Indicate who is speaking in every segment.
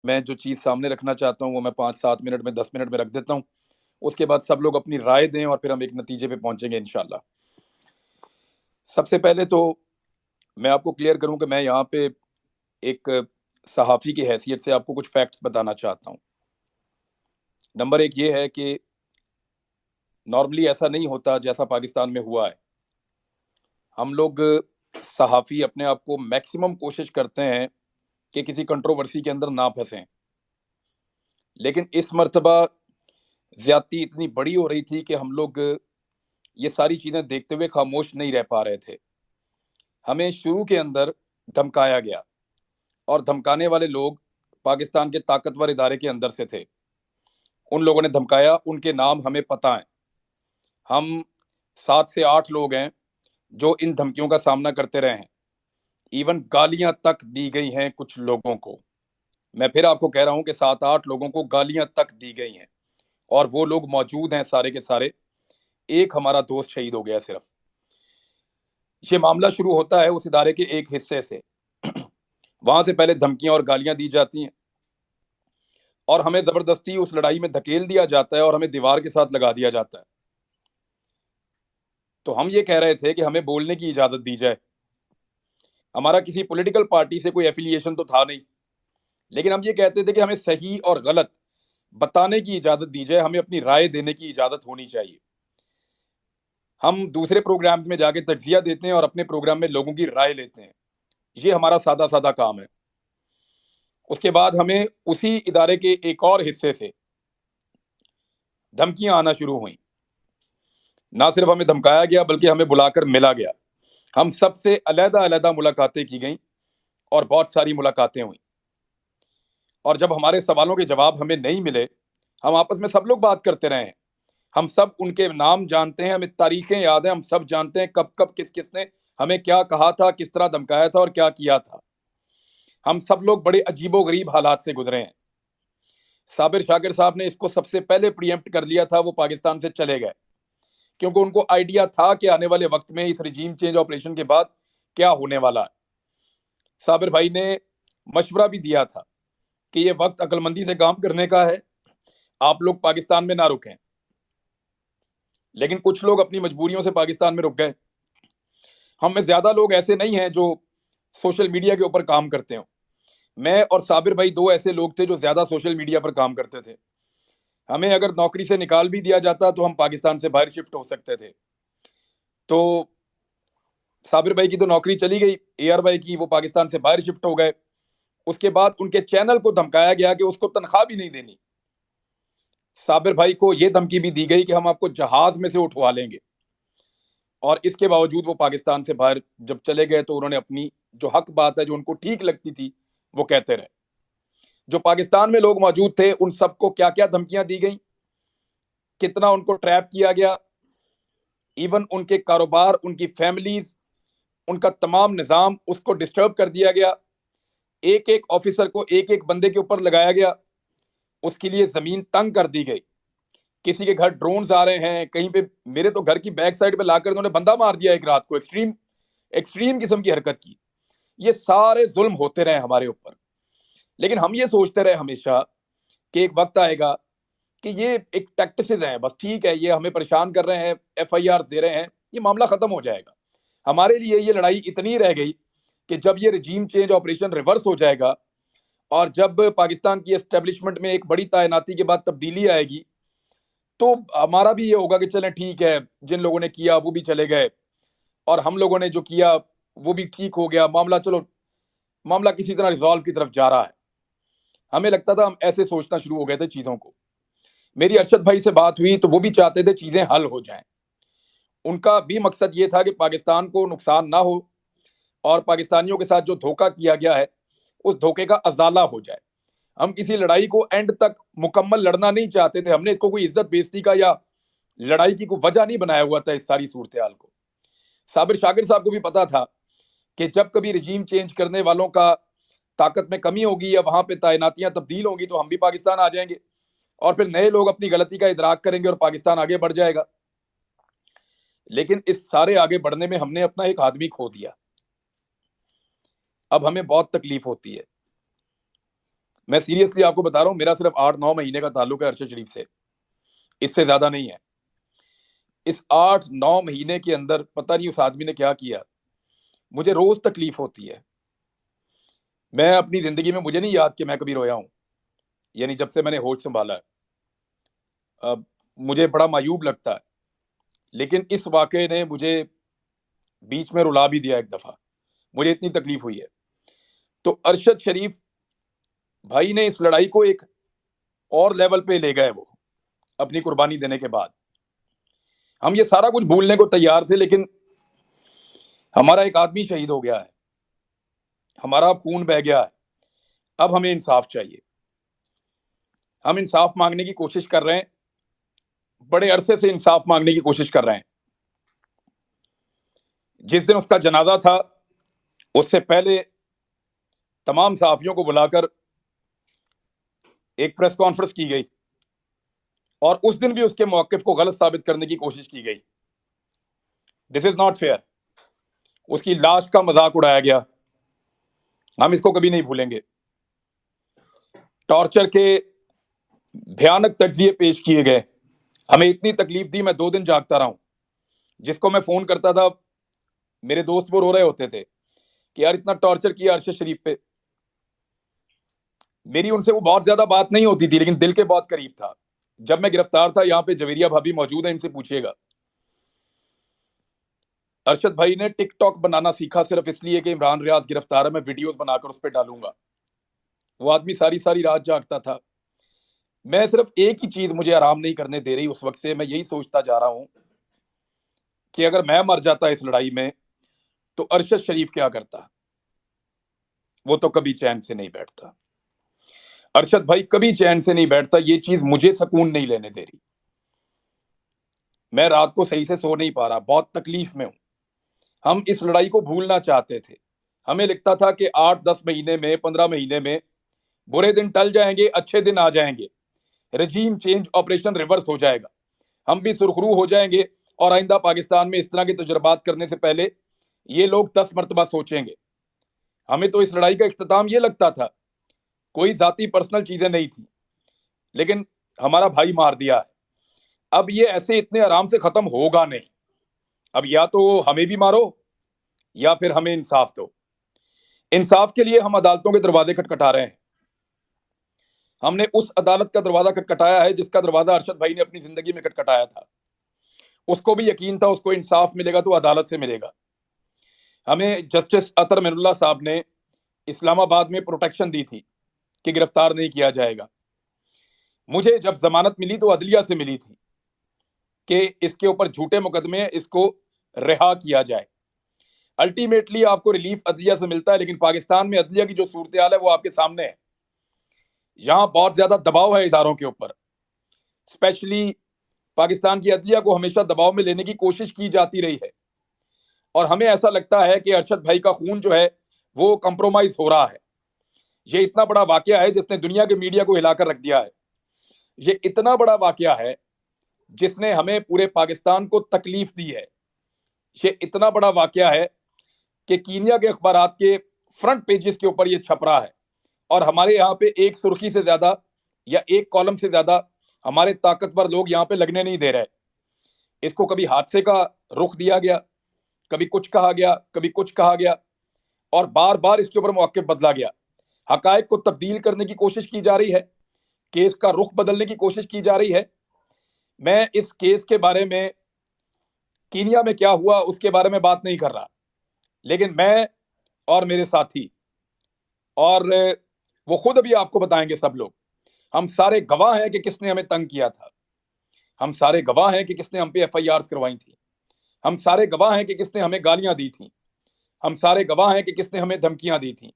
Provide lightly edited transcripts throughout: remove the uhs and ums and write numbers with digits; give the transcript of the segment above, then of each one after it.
Speaker 1: میں جو چیز سامنے رکھنا چاہتا ہوں وہ میں 5-7 منٹ میں 10 منٹ میں رکھ دیتا ہوں. اس کے بعد سب لوگ اپنی رائے دیں اور پھر ہم ایک نتیجے پہ پہنچیں گے انشاءاللہ. سب سے پہلے تو میں آپ کو کلیئر کروں کہ میں یہاں پہ ایک صحافی کی حیثیت سے آپ کو کچھ فیکٹس بتانا چاہتا ہوں. نمبر ایک یہ ہے کہ نارملی ایسا نہیں ہوتا جیسا پاکستان میں ہوا ہے. ہم لوگ صحافی اپنے آپ کو میکسیمم کوشش کرتے ہیں کہ کسی کنٹروورسی کے اندر نہ پھنسیں، لیکن اس مرتبہ زیادتی اتنی بڑی ہو رہی تھی کہ ہم لوگ یہ ساری چیزیں دیکھتے ہوئے خاموش نہیں رہ پا رہے تھے. ہمیں شروع کے اندر دھمکایا گیا اور دھمکانے والے لوگ پاکستان کے طاقتور ادارے کے اندر سے تھے. ان لوگوں نے دھمکایا، ان کے نام ہمیں پتہ ہیں. ہم 7 سے 8 لوگ ہیں جو ان دھمکیوں کا سامنا کرتے رہے ہیں. ایون گالیاں تک دی گئی ہیں کچھ لوگوں کو. میں پھر آپ کو کہہ رہا ہوں کہ 7-8 لوگوں کو گالیاں تک دی گئی ہیں اور وہ لوگ موجود ہیں سارے کے سارے. ایک ہمارا دوست شہید ہو گیا صرف. یہ معاملہ شروع ہوتا ہے اس ادارے کے ایک حصے سے. وہاں سے پہلے دھمکیاں اور گالیاں دی جاتی ہیں اور ہمیں زبردستی اس لڑائی میں دھکیل دیا جاتا ہے اور ہمیں دیوار کے ساتھ لگا دیا جاتا ہے. تو ہم یہ کہہ رہے تھے کہ ہمیں بولنے کی اجازت دی جائے. ہمارا کسی پولیٹیکل پارٹی سے کوئی ایفیلیشن تو تھا نہیں، لیکن ہم یہ کہتے تھے کہ ہمیں صحیح اور غلط بتانے کی اجازت دی جائے، ہمیں اپنی رائے دینے کی اجازت ہونی چاہیے. ہم دوسرے پروگرام میں جا کے تجزیہ دیتے ہیں اور اپنے پروگرام میں لوگوں کی رائے لیتے ہیں. یہ ہمارا سادہ سادہ کام ہے. اس کے بعد ہمیں اسی ادارے کے ایک اور حصے سے دھمکیاں آنا شروع ہوئیں. نہ صرف ہمیں دھمکایا گیا بلکہ ہمیں بلا کر ملا گیا. ہم سب سے علیحدہ علیحدہ ملاقاتیں کی گئیں اور بہت ساری ملاقاتیں ہوئیں. اور جب ہمارے سوالوں کے جواب ہمیں نہیں ملے، ہم آپس میں سب لوگ بات کرتے رہے ہیں. ہم سب ان کے نام جانتے ہیں، ہمیں تاریخیں یاد ہیں، ہم سب جانتے ہیں کب کب کس کس نے ہمیں کیا کہا تھا، کس طرح دھمکایا تھا اور کیا کیا تھا. ہم سب لوگ بڑے عجیب و غریب حالات سے گزرے ہیں. صابر شاکر صاحب نے اس کو سب سے پہلے پریمپٹ کر لیا تھا، وہ پاکستان سے چلے گئے کیونکہ ان کو آئیڈیا تھا کہ آنے والے وقت میں اس رجیم چینج آپریشن کے بعد کیا ہونے والا ہے. صابر بھائی نے مشورہ بھی دیا تھا کہ یہ وقت عقل مندی سے کام کرنے کا ہے، آپ لوگ پاکستان میں نہ رکیں. لیکن کچھ لوگ اپنی مجبوریوں سے پاکستان میں رک گئے. ہم میں زیادہ لوگ ایسے نہیں ہیں جو سوشل میڈیا کے اوپر کام کرتے ہوں. میں اور صابر بھائی 2 ایسے لوگ تھے جو زیادہ سوشل میڈیا پر کام کرتے تھے. ہمیں اگر نوکری سے نکال بھی دیا جاتا تو ہم پاکستان سے باہر شفٹ ہو سکتے تھے. تو صابر بھائی کی تو نوکری چلی گئی، اے آر بھائی کی وہ پاکستان سے باہر شفٹ ہو گئے. اس کے بعد ان کے چینل کو دھمکایا گیا کہ اس کو تنخواہ بھی نہیں دینی. صابر بھائی کو یہ دھمکی بھی دی گئی کہ ہم آپ کو جہاز میں سے اٹھوا لیں گے. اور اس کے باوجود وہ پاکستان سے باہر جب چلے گئے تو انہوں نے اپنی جو حق بات ہے، جو ان کو ٹھیک لگتی تھی، وہ کہتے رہے. جو پاکستان میں لوگ موجود تھے ان سب کو کیا کیا دھمکیاں دی گئیں، کتنا ان کو ٹریپ کیا گیا. ایون ان کے کاروبار، ان کی فیملیز، ان کا تمام نظام اس کو ڈسٹرب کر دیا گیا. ایک ایک آفیسر کو ایک ایک بندے کے اوپر لگایا گیا. اس کے لیے زمین تنگ کر دی گئی. کسی کے گھر ڈرونز آ رہے ہیں، کہیں پہ میرے تو گھر کی بیک سائڈ پہ لا کر انہوں نے بندہ مار دیا ایک رات کو. ایکسٹریم قسم کی حرکت کی. یہ سارے ظلم ہوتے رہے ہمارے اوپر. لیکن ہم یہ سوچتے رہے ہمیشہ کہ ایک وقت آئے گا کہ یہ ایک ٹیکٹسز ہیں، بس ٹھیک ہے، یہ ہمیں پریشان کر رہے ہیں، ایف آئی آر دے رہے ہیں، یہ معاملہ ختم ہو جائے گا. ہمارے لیے یہ لڑائی اتنی رہ گئی کہ جب یہ رجیم چینج آپریشن ریورس ہو جائے گا اور جب پاکستان کی اسٹیبلشمنٹ میں ایک بڑی تعیناتی کے بعد تبدیلی آئے گی تو ہمارا بھی یہ ہوگا کہ چلیں ٹھیک ہے، جن لوگوں نے کیا وہ بھی چلے گئے اور ہم لوگوں نے جو کیا وہ بھی ٹھیک ہو گیا. معاملہ چلو، معاملہ کسی طرح ریزالو کی طرف جا رہا ہے. ہمیں لگتا تھا، ہم ایسے سوچنا شروع ہو گئے تھے چیزوں کو. میری ارشد بھائی سے بات ہوئی تو وہ بھی چاہتے تھے چیزیں حل ہو جائیں. ان کا بھی مقصد یہ تھا کہ پاکستان کو نقصان نہ ہو اور پاکستانیوں کے ساتھ جو دھوکہ کیا گیا ہے اس دھوکے کا ازالہ ہو جائے. ہم کسی لڑائی کو اینڈ تک مکمل لڑنا نہیں چاہتے تھے. ہم نے اس کو کوئی عزت بیزتی کا یا لڑائی کی کوئی وجہ نہیں بنایا ہوا تھا اس ساری صورتحال کو. صابر شاکر صاحب کو بھی پتا تھا کہ جب کبھی رجیم چینج کرنے والوں کا طاقت میں کمی ہوگی یا وہاں پہ تعیناتیاں تبدیل ہوں گی تو ہم بھی پاکستان آ جائیں گے اور پھر نئے لوگ اپنی غلطی کا ادراک کریں گے اور پاکستان آگے بڑھ جائے گا. لیکن اس سارے آگے بڑھنے میں ہم نے اپنا ایک آدمی کھو دیا. اب ہمیں بہت تکلیف ہوتی ہے. میں سیریسلی آپ کو بتا رہا ہوں، میرا صرف 8-9 مہینے کا تعلق ہے ارشد شریف سے، اس سے زیادہ نہیں ہے۔ اس 8-9 مہینے کے اندر پتہ نہیں اس آدمی نے کیا کیا، مجھے روز تکلیف ہوتی ہے۔ میں اپنی زندگی میں مجھے نہیں یاد کہ میں کبھی رویا ہوں، یعنی جب سے میں نے ہوش سنبھالا ہے۔ اب مجھے بڑا معیوب لگتا ہے، لیکن اس واقعے نے مجھے بیچ میں رلا بھی دیا ایک دفعہ، مجھے اتنی تکلیف ہوئی ہے۔ تو ارشد شریف بھائی نے اس لڑائی کو ایک اور لیول پہ لے گئے، وہ اپنی قربانی دینے کے بعد ہم یہ سارا کچھ بھولنے کو تیار تھے، لیکن ہمارا ایک آدمی شہید ہو گیا ہے، ہمارا خون بہ گیا ہے، اب ہمیں انصاف چاہیے۔ ہم انصاف مانگنے کی کوشش کر رہے ہیں، بڑے عرصے سے انصاف مانگنے کی کوشش کر رہے ہیں۔ جس دن اس کا جنازہ تھا اس سے پہلے تمام صحافیوں کو بلا کر ایک پریس کانفرنس کی گئی، اور اس دن بھی اس کے موقف کو غلط ثابت کرنے کی کوشش کی گئی۔ دس از ناٹ فیئر۔ اس کی لاش کا مذاق اڑایا گیا، ہم اس کو کبھی نہیں بھولیں گے۔ ٹارچر کے بھیانک تجزیے پیش کیے گئے، ہمیں اتنی تکلیف دی، میں 2 دن جاگتا رہا ہوں۔ جس کو میں فون کرتا تھا، میرے دوست وہ رو رہے ہوتے تھے کہ یار اتنا ٹارچر کیا ارشد شریف پہ۔ میری ان سے وہ بہت زیادہ بات نہیں ہوتی تھی، لیکن دل کے بہت قریب تھا۔ جب میں گرفتار تھا، یہاں پہ جویریہ بھابی موجود ہیں، ان سے پوچھیے گا، ارشد بھائی نے ٹک ٹاک بنانا سیکھا صرف اس لیے کہ عمران ریاض گرفتار ہے، میں ویڈیوز بنا کر اس پہ ڈالوں گا۔ وہ آدمی ساری ساری رات جاگتا تھا۔ میں صرف ایک ہی چیز مجھے آرام نہیں کرنے دے رہی اس وقت سے، میں یہی سوچتا جا رہا ہوں کہ اگر میں مر جاتا اس لڑائی میں تو ارشد شریف کیا کرتا؟ وہ تو کبھی چین سے نہیں بیٹھتا، ارشد بھائی کبھی چین سے نہیں بیٹھتا، یہ چیز مجھے سکون نہیں لینے دے رہی۔ میں رات کو صحیح سے سو نہیں پا رہا، بہت تکلیف میں ہوں۔ ہم اس لڑائی کو بھولنا چاہتے تھے، ہمیں لگتا تھا کہ 8-10 مہینے میں 15 مہینے میں برے دن ٹل جائیں گے، اچھے دن آ جائیں گے، رجیم چینج آپریشن ریورس ہو جائے گا، ہم بھی سرخرو ہو جائیں گے، اور آئندہ پاکستان میں اس طرح کے تجربات کرنے سے پہلے یہ لوگ 10 مرتبہ سوچیں گے۔ ہمیں تو اس لڑائی کا اختتام یہ لگتا تھا، کوئی ذاتی پرسنل چیزیں نہیں تھی، لیکن ہمارا بھائی مار دیا ہے۔ اب یہ ایسے اتنے آرام سے ختم ہوگا نہیں، اب یا تو ہمیں بھی مارو یا پھر ہمیں انصاف دو۔ انصاف کے لیے ہم عدالتوں کے دروازے کھٹکھٹا رہے ہیں۔ ہم نے اس عدالت کا دروازہ کھٹکھٹایا ہے جس کا دروازہ ارشد بھائی نے اپنی زندگی میں کھٹکھٹایا تھا۔ اس کو بھی یقین تھا اس کو انصاف ملے گا تو عدالت سے ملے گا۔ ہمیں جسٹس اطہر من اللہ صاحب نے اسلام آباد میں پروٹیکشن دی تھی کہ گرفتار نہیں کیا جائے گا۔ مجھے جب ضمانت ملی تو عدلیہ سے ملی تھی کہ اس کے اوپر جھوٹے مقدمے، اس کو رہا کیا جائے۔ الٹیمیٹلی آپ کو ریلیف عدلیہ سے ملتا ہے، لیکن پاکستان میں عدلیہ کی جو صورتحال ہے وہ آپ کے سامنے ہے۔ یہاں بہت زیادہ دباؤ ہے اداروں کے اوپر، اسپیشلی پاکستان کی عدلیہ کو ہمیشہ دباؤ میں لینے کی کوشش کی جاتی رہی ہے، اور ہمیں ایسا لگتا ہے کہ ارشد بھائی کا خون جو ہے وہ کمپرومائز ہو رہا ہے۔ یہ اتنا بڑا واقعہ ہے جس نے دنیا کے میڈیا کو ہلا کر رکھ دیا ہے۔ یہ اتنا بڑا واقعہ ہے جس نے ہمیں پورے پاکستان کو تکلیف دی ہے۔ یہ اتنا بڑا واقعہ ہے کہ کینیا کے اخبارات کے فرنٹ پیجز کے اوپر یہ چھپ رہا ہے، اور ہمارے یہاں پہ ایک سرخی سے زیادہ یا ایک کالم سے زیادہ ہمارے طاقتور لوگ یہاں پہ لگنے نہیں دے رہے۔ اس کو کبھی حادثے کا رخ دیا گیا، کبھی کچھ کہا گیا، کبھی کچھ کہا گیا، اور بار بار اس کے اوپر موقف بدلا گیا۔ حقائق کو تبدیل کرنے کی کوشش کی جا رہی ہے، کیس کا رخ بدلنے کی کوشش کی جا رہی ہے۔ میں اس کیس کے بارے میں، کینیا میں کیا ہوا اس کے بارے میں بات نہیں کر رہا، لیکن میں اور میرے ساتھی اور وہ خود ابھی آپ کو بتائیں گے سب لوگ، ہم سارے گواہ ہیں کہ کس نے ہمیں تنگ کیا تھا، ہم سارے گواہ ہیں کہ کس نے ہم پہ ایف آئی آرز کروائی تھی، ہم سارے گواہ ہیں کہ کس نے ہمیں گالیاں دی تھیں، ہم سارے گواہ ہیں کہ کس نے ہمیں دھمکیاں دی تھیں،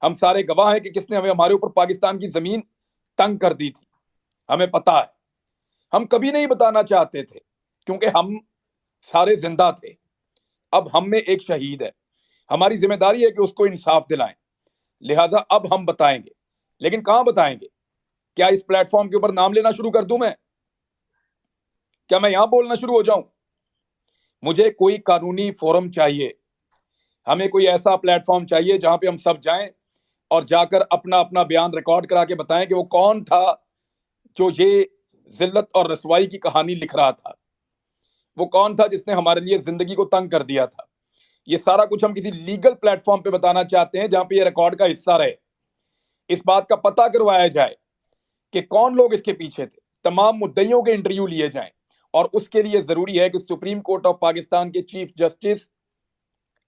Speaker 1: ہم سارے گواہ ہیں کہ کس نے ہمارے اوپر پاکستان کی زمین تنگ کر دی تھی۔ ہمیں پتا ہے، ہم کبھی نہیں بتانا چاہتے تھے کیونکہ ہم سارے زندہ تھے۔ اب ہم میں ایک شہید ہے، ہماری ذمہ داری ہے کہ اس کو انصاف دلائیں، لہٰذا اب ہم بتائیں گے، لیکن کہاں بتائیں گے؟ کیا اس پلیٹ فارم کے اوپر نام لینا شروع کر دوں میں؟ کیا میں یہاں بولنا شروع ہو جاؤں؟ مجھے کوئی قانونی فورم چاہیے، ہمیں کوئی ایسا پلیٹ فارم چاہیے جہاں پہ ہم سب جائیں، اور جا کر اپنا اپنا بیان ریکارڈ کرا کے بتائیں کہ وہ کون تھا جو یہ ذلت اور رسوائی کی کہانی لکھ رہا تھا، وہ کون تھا جس نے ہمارے لیے زندگی کو تنگ کر دیا تھا۔ یہ سارا کچھ ہم کسی لیگل پلیٹ فارم پہ بتانا چاہتے ہیں جہاں پہ یہ ریکارڈ کا حصہ رہے، اس بات کا پتہ کروایا جائے کہ کون لوگ اس کے پیچھے تھے، تمام مدعیوں کے انٹرویو لیے جائیں، اور اس کے لیے ضروری ہے کہ سپریم کورٹ آف پاکستان کے چیف جسٹس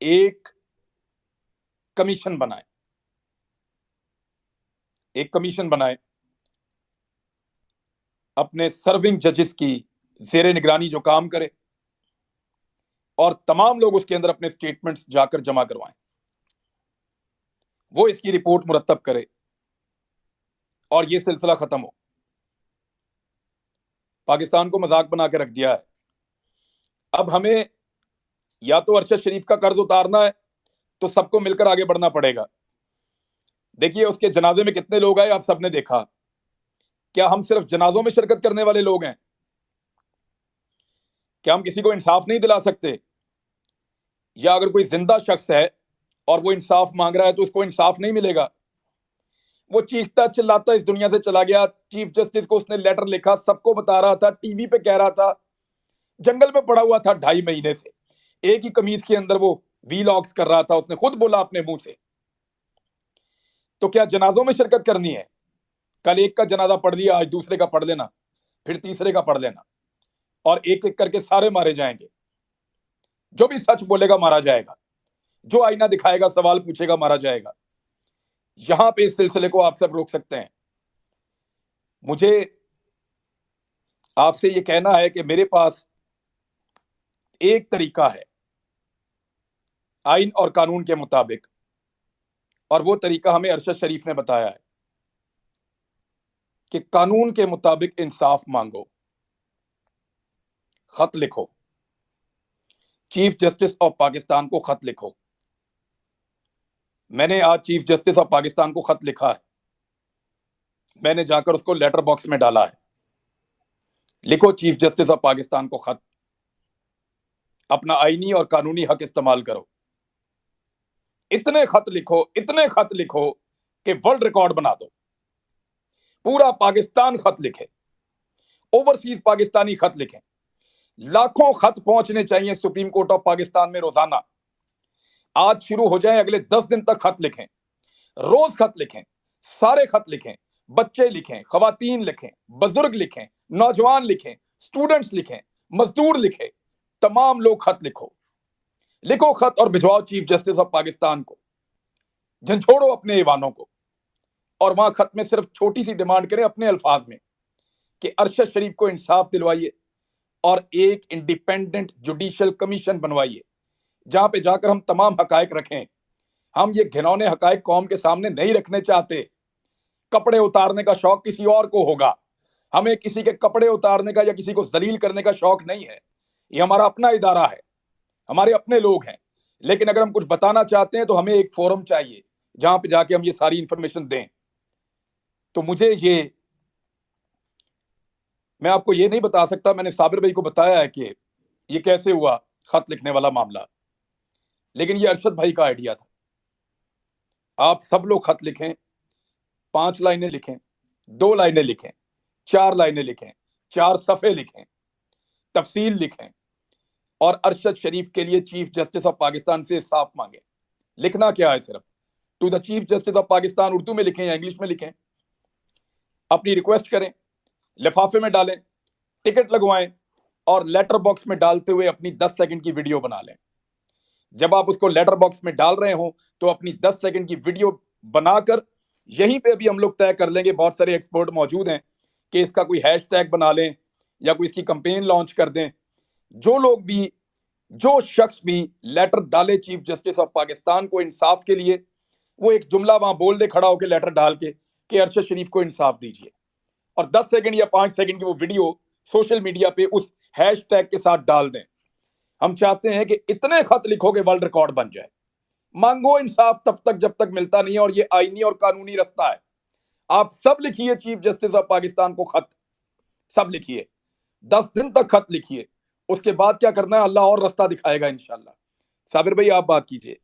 Speaker 1: ایک کمیشن بنائے، ایک کمیشن بنائے اپنے سرونگ ججز کی زیر نگرانی جو کام کرے، اور تمام لوگ اس کے اندر اپنے سٹیٹمنٹس جا کر جمع کروائیں، وہ اس کی رپورٹ مرتب کرے اور یہ سلسلہ ختم ہو۔ پاکستان کو مذاق بنا کے رکھ دیا ہے۔ اب ہمیں یا تو ارشد شریف کا قرض اتارنا ہے تو سب کو مل کر آگے بڑھنا پڑے گا۔ دیکھیے اس کے جنازے میں کتنے لوگ آئے آپ سب نے دیکھا، کیا ہم صرف جنازوں میں شرکت کرنے والے لوگ ہیں؟ کیا ہم کسی کو انصاف نہیں دلا سکتے؟ یا اگر کوئی زندہ شخص ہے اور وہ انصاف مانگ رہا ہے تو اس کو انصاف نہیں ملے گا؟ وہ چیختا چلاتا اس دنیا سے چلا گیا، چیف جسٹس کو اس نے لیٹر لکھا، سب کو بتا رہا تھا، ٹی وی پہ کہہ رہا تھا، جنگل میں پڑا ہوا تھا 2.5 مہینے سے، ایک ہی قمیض کے اندر وہ ویلاگز کر رہا تھا، اس نے خود بولا اپنے منہ سے۔ تو کیا جنازوں میں شرکت کرنی ہے؟ کل ایک کا جنازہ پڑھ لیا، آج دوسرے کا پڑھ لینا، پھر تیسرے کا پڑھ لینا، اور ایک ایک کر کے سارے مارے جائیں گے۔ جو بھی سچ بولے گا مارا جائے گا، جو آئینہ دکھائے گا، سوال پوچھے گا، مارا جائے گا۔ یہاں پہ اس سلسلے کو آپ سب روک سکتے ہیں۔ مجھے آپ سے یہ کہنا ہے کہ میرے پاس ایک طریقہ ہے آئین اور قانون کے مطابق، اور وہ طریقہ ہمیں ارشد شریف نے بتایا ہے کہ قانون کے مطابق انصاف مانگو، خط لکھو، چیف جسٹس آف پاکستان کو خط لکھو۔ میں نے آج چیف جسٹس آف پاکستان کو خط لکھا ہے، میں نے جا کر اس کو لیٹر باکس میں ڈالا ہے۔ لکھو چیف جسٹس آف پاکستان کو خط، اپنا آئینی اور قانونی حق استعمال کرو۔ اتنے خط لکھو، اتنے خط لکھو کہ ورلڈ ریکارڈ بنا دو، پورا پاکستان خط لکھے، اوورسیز پاکستانی خط لکھیں، لاکھوں خط پہنچنے چاہیے سپریم کورٹ آف پاکستان میں روزانہ۔ آج شروع ہو جائیں، اگلے 10 دن تک خط لکھیں، روز خط لکھیں، سارے خط لکھیں، بچے لکھیں، خواتین لکھیں، بزرگ لکھیں، نوجوان لکھیں، سٹوڈنٹس لکھیں، مزدور لکھیں، تمام لوگ خط لکھو، لکھو خط اور بھجواؤ چیف جسٹس آف پاکستان کو، جھنجھوڑو اپنے ایوانوں کو، اور وہاں خط میں صرف چھوٹی سی ڈیمانڈ کریں اپنے الفاظ میں کہ ارشد شریف کو انصاف دلوائیے اور ایک انڈیپینڈنٹ جوڈیشل کمیشن بنوائیے جہاں پہ جا کر ہم تمام حقائق رکھیں۔ ہم یہ گھنونے حقائق قوم کے سامنے نہیں رکھنے چاہتے۔ کپڑے اتارنے کا شوق کسی اور کو ہوگا، ہمیں کسی کے کپڑے اتارنے کا یا کسی کو ذلیل کرنے کا شوق نہیں ہے۔ یہ ہمارا اپنا ادارہ ہے، ہمارے اپنے لوگ ہیں، لیکن اگر ہم کچھ بتانا چاہتے ہیں تو ہمیں ایک فورم چاہیے جہاں پہ جا کے ہم یہ ساری انفارمیشن دیں۔ تو میں آپ کو یہ نہیں بتا سکتا، میں نے صابر بھائی کو بتایا ہے کہ یہ کیسے ہوا خط لکھنے والا معاملہ، لیکن یہ ارشد بھائی کا آئیڈیا تھا۔ آپ سب لوگ خط لکھیں، 5 لائنیں لکھیں، 2 لائنیں لکھیں، 4 لائنیں لکھیں، 4 صفحے لکھیں، تفصیل لکھیں، اور ارشد شریف کے لیے چیف جسٹس آف پاکستان سے انصاف مانگیں۔ لکھنا کیا ہے؟ صرف to the chief justice of Pakistan Urdu میں لکھیں یا انگلش میں لکھیں، اپنی ریکویسٹ کریں، لفافے میں ڈالیں، ٹکٹ لگوائیں، اور لیٹر باکس میں ڈالتے ہوئے اپنی 10 سیکنڈ کی ویڈیو بنا لیں۔ جب آپ اس کو لیٹر باکس میں ڈال رہے ہوں تو اپنی 10 سیکنڈ کی ویڈیو بنا کر یہیں پہ بھی ہم لوگ طے کر لیں گے، بہت سارے ایکسپرٹ موجود ہیں، کہ اس کا کوئی ہیش ٹیگ بنا لیں یا کوئی اس کی کمپین لانچ کر دیں۔ جو شخص بھی لیٹر ڈالے چیف جسٹس آف پاکستان کو انصاف کے لیے، وہ ایک جملہ وہاں بول دے کھڑا ہو کے لیٹر ڈال کے کہ ارشد شریف کو انصاف دیجیے، اور 10 سیکنڈ یا 5 سیکنڈ کی وہ ویڈیو سوشل میڈیا پہ اس ہیش ٹیگ کے ساتھ ڈال دیں۔ ہم چاہتے ہیں کہ اتنے خط لکھو کہ ورلڈ ریکارڈ بن جائے۔ مانگو انصاف تب تک جب تک ملتا نہیں ہے، اور یہ آئینی اور قانونی رستہ ہے۔ آپ سب لکھیے چیف جسٹس آف پاکستان کو خط، سب لکھیے، 10 دن تک خط لکھیے، اس کے بعد کیا کرنا ہے اللہ اور رستہ دکھائے گا انشاءاللہ۔ صابر بھائی آپ بات کیجئے۔